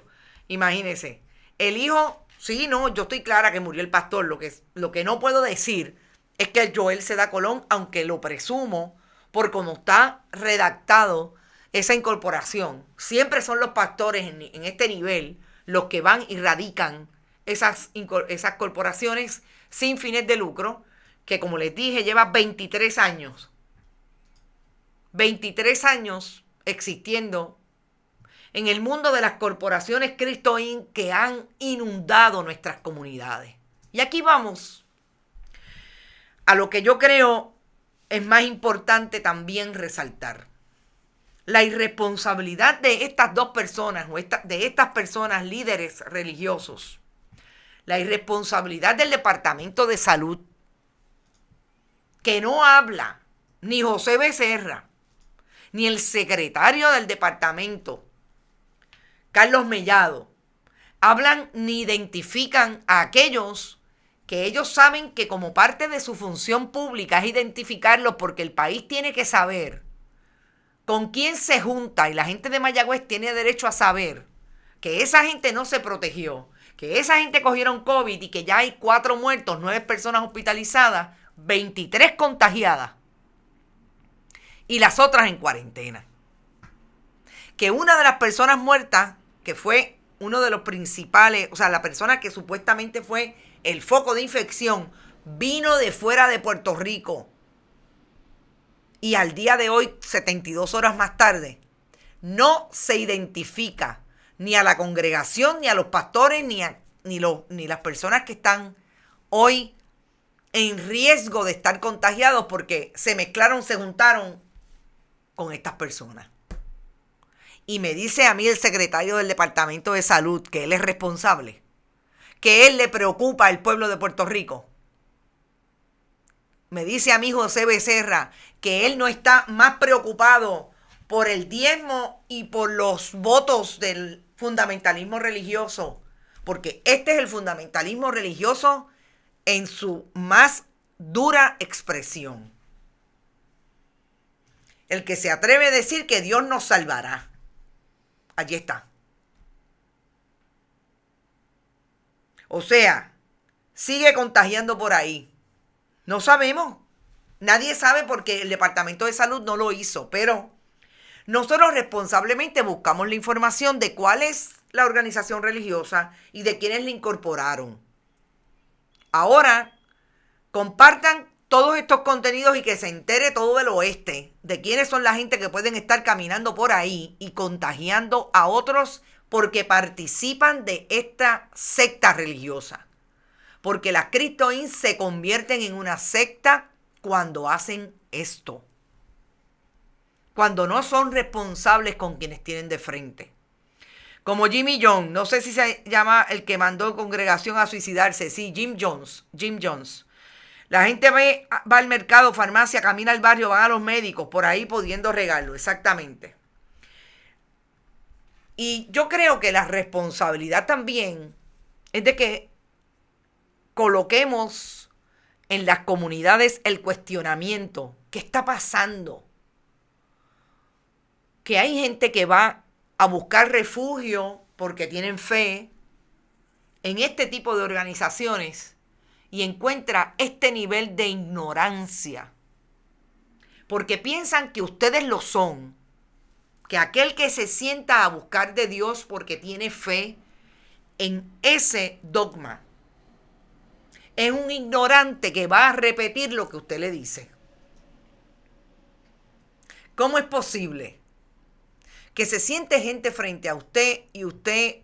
Imagínese. El hijo, sí, no, yo estoy clara que murió el pastor. Lo que no puedo decir es que Joel Seda Colón, aunque lo presumo por cómo está redactado esa incorporación, siempre son los pastores en este nivel los que van y radican esas corporaciones sin fines de lucro, que como les dije, lleva 23 años. 23 años existiendo en el mundo de las corporaciones Cristo Inc. que han inundado nuestras comunidades. Y aquí vamos a lo que yo creo es más importante también resaltar. La irresponsabilidad de estas dos personas, de estas personas líderes religiosos, la irresponsabilidad del Departamento de Salud, que no habla ni José Becerra, ni el secretario del departamento, Carlos Mellado, hablan ni identifican a aquellos que ellos saben que como parte de su función pública es identificarlos, porque el país tiene que saber con quién se junta, y la gente de Mayagüez tiene derecho a saber que esa gente no se protegió, que esa gente cogieron COVID y que ya hay 4 muertos, 9 personas hospitalizadas, 23 contagiadas y las otras en cuarentena. Que una de las personas muertas, que fue uno de los principales, o sea, la persona que supuestamente fue el foco de infección, vino de fuera de Puerto Rico. Y al día de hoy, 72 horas más tarde, no se identifica ni a la congregación, ni a los pastores, ni las personas que están hoy en riesgo de estar contagiados porque se mezclaron, se juntaron con estas personas. Y me dice a mí el secretario del Departamento de Salud que él es responsable, que él le preocupa al pueblo de Puerto Rico. Me dice a mí José Becerra que él no está más preocupado por el diezmo y por los votos del fundamentalismo religioso, porque este es el fundamentalismo religioso en su más dura expresión. El que se atreve a decir que Dios nos salvará. Allí está. O sea, sigue contagiando por ahí. No sabemos. Nadie sabe porque el Departamento de Salud no lo hizo, pero nosotros responsablemente buscamos la información de cuál es la organización religiosa y de quiénes la incorporaron. Ahora, compartan todos estos contenidos y que se entere todo el oeste de quiénes son la gente que pueden estar caminando por ahí y contagiando a otros porque participan de esta secta religiosa. Porque las Cristo-In se convierten en una secta cuando hacen esto. Cuando no son responsables con quienes tienen de frente. Como Jimmy Jones, no sé si se llama el que mandó congregación a suicidarse. Sí, Jim Jones. La gente va al mercado, farmacia, camina al barrio, van a los médicos, por ahí pudiendo regarlo, exactamente. Y yo creo que la responsabilidad también es de que coloquemos en las comunidades el cuestionamiento. ¿Qué está pasando? Que hay gente que va a buscar refugio porque tienen fe en este tipo de organizaciones y encuentra este nivel de ignorancia. Porque piensan que ustedes lo son. Que aquel que se sienta a buscar de Dios porque tiene fe en ese dogma es un ignorante que va a repetir lo que usted le dice. ¿Cómo es posible que se siente gente frente a usted y usted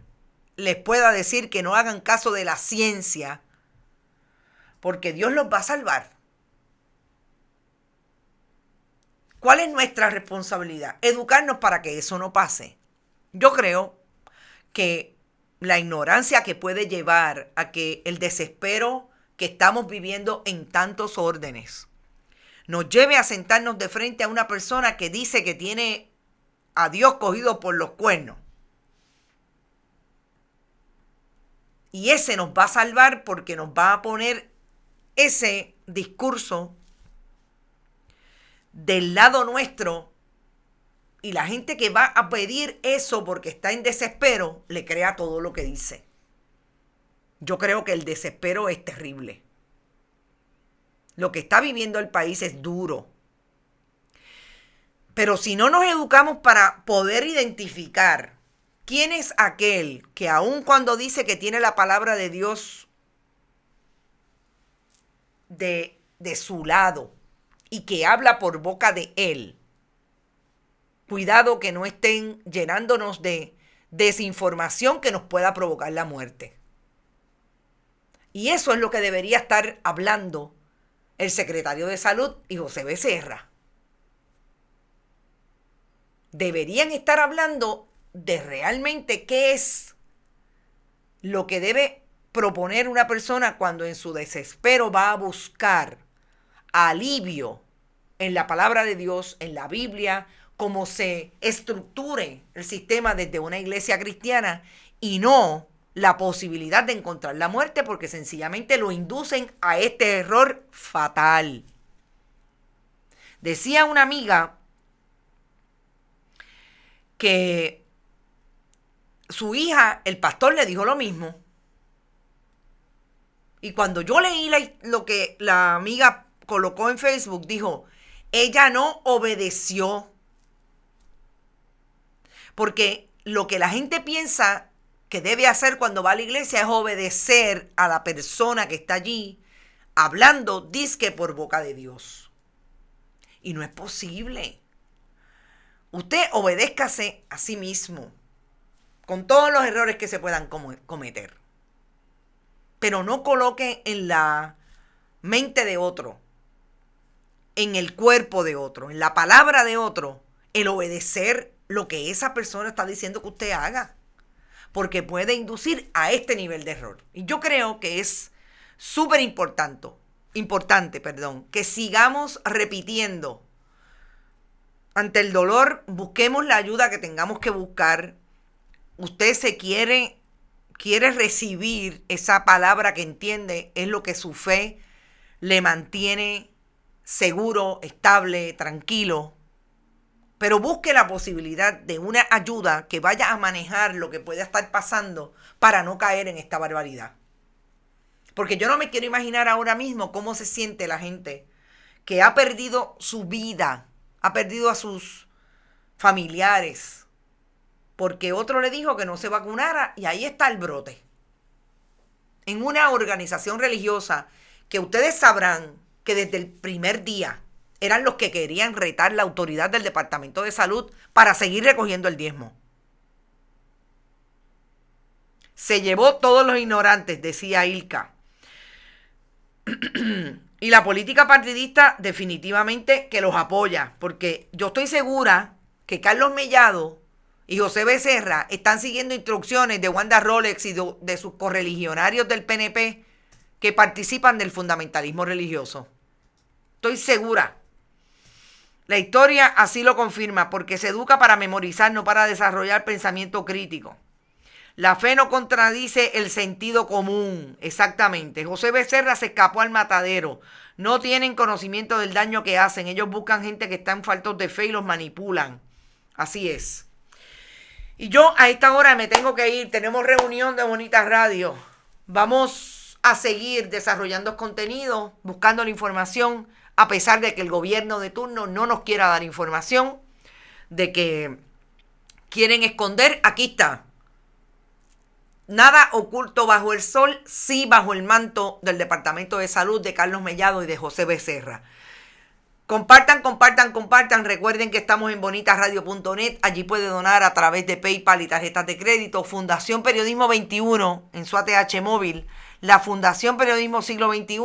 les pueda decir que no hagan caso de la ciencia porque Dios los va a salvar? ¿Cuál es nuestra responsabilidad? Educarnos para que eso no pase. Yo creo que la ignorancia que puede llevar a que el desespero que estamos viviendo en tantos órdenes nos lleve a sentarnos de frente a una persona que dice que tiene a Dios cogido por los cuernos. Y ese nos va a salvar porque nos va a poner ese discurso del lado nuestro, y la gente que va a pedir eso porque está en desespero le crea todo lo que dice. Yo creo que el desespero es terrible. Lo que está viviendo el país es duro. Pero si no nos educamos para poder identificar quién es aquel que aun cuando dice que tiene la palabra de Dios de su lado y que habla por boca de él, cuidado que no estén llenándonos de desinformación que nos pueda provocar la muerte. Y eso es lo que debería estar hablando el secretario de Salud y José Becerra. Deberían estar hablando de realmente qué es lo que debe proponer una persona cuando en su desespero va a buscar alivio en la palabra de Dios, en la Biblia, cómo se estructure el sistema desde una iglesia cristiana y no la posibilidad de encontrar la muerte, porque sencillamente lo inducen a este error fatal. Decía una amiga que su hija, el pastor le dijo lo mismo. Y cuando yo leí lo que la amiga colocó en Facebook, dijo, ella no obedeció. Porque lo que la gente piensa que debe hacer cuando va a la iglesia es obedecer a la persona que está allí hablando dizque por boca de Dios. Y no es posible. Usted obedézcase a sí mismo, con todos los errores que se puedan cometer. Pero no coloque en la mente de otro, en el cuerpo de otro, en la palabra de otro, el obedecer lo que esa persona está diciendo que usted haga. Porque puede inducir a este nivel de error. Y yo creo que es súper importante, que sigamos repitiendo. Ante el dolor, busquemos la ayuda que tengamos que buscar. Usted se quiere recibir esa palabra que entiende, es lo que su fe le mantiene seguro, estable, tranquilo. Pero busque la posibilidad de una ayuda que vaya a manejar lo que pueda estar pasando para no caer en esta barbaridad. Porque yo no me quiero imaginar ahora mismo cómo se siente la gente que ha perdido su vida, ha perdido a sus familiares, porque otro le dijo que no se vacunara y ahí está el brote. En una organización religiosa que ustedes sabrán que desde el primer día eran los que querían retar la autoridad del Departamento de Salud para seguir recogiendo el diezmo. Se llevó todos los ignorantes, decía Ilka. Y la política partidista definitivamente que los apoya, porque yo estoy segura que Carlos Mellado y José Becerra están siguiendo instrucciones de Wanda Rolex y de sus correligionarios del PNP que participan del fundamentalismo religioso. Estoy segura. La historia así lo confirma, porque se educa para memorizar, no para desarrollar pensamiento crítico. La fe no contradice el sentido común. Exactamente. José Becerra se escapó al matadero. No tienen conocimiento del daño que hacen. Ellos buscan gente que está en faltos de fe y los manipulan. Así es. Y yo a esta hora me tengo que ir. Tenemos reunión de Bonita Radio. Vamos a seguir desarrollando contenido, buscando la información, a pesar de que el gobierno de turno no nos quiera dar información, de que quieren esconder. Aquí está. Nada oculto bajo el sol, sí bajo el manto del Departamento de Salud de Carlos Mellado y de José Becerra. Compartan. Recuerden que estamos en bonitasradio.net. Allí puede donar a través de PayPal y tarjetas de crédito. Fundación Periodismo 21 en su ATH móvil. La Fundación Periodismo Siglo XXI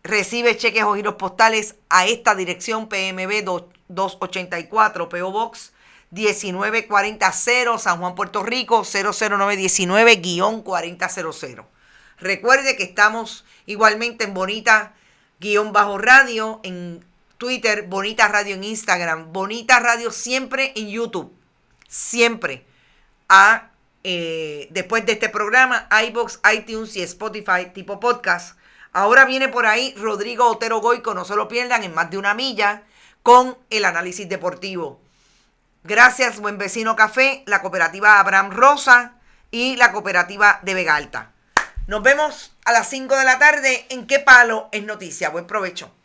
recibe cheques o giros postales a esta dirección: PMB 284, PO Box 19400, San Juan, Puerto Rico 00919-4000. Recuerde que estamos igualmente en Bonita-Radio en Twitter, Bonita Radio en Instagram, Bonita Radio siempre en YouTube, siempre. Después de este programa, iVoox, iTunes y Spotify tipo podcast. Ahora viene por ahí Rodrigo Otero Goico, no se lo pierdan, en Más de una Milla, con el análisis deportivo. Gracias, Buen Vecino Café, la cooperativa Abraham Rosa y la cooperativa de Vega Alta. Nos vemos a las 5 de la tarde en ¿Qué Palo es Noticia? Buen provecho.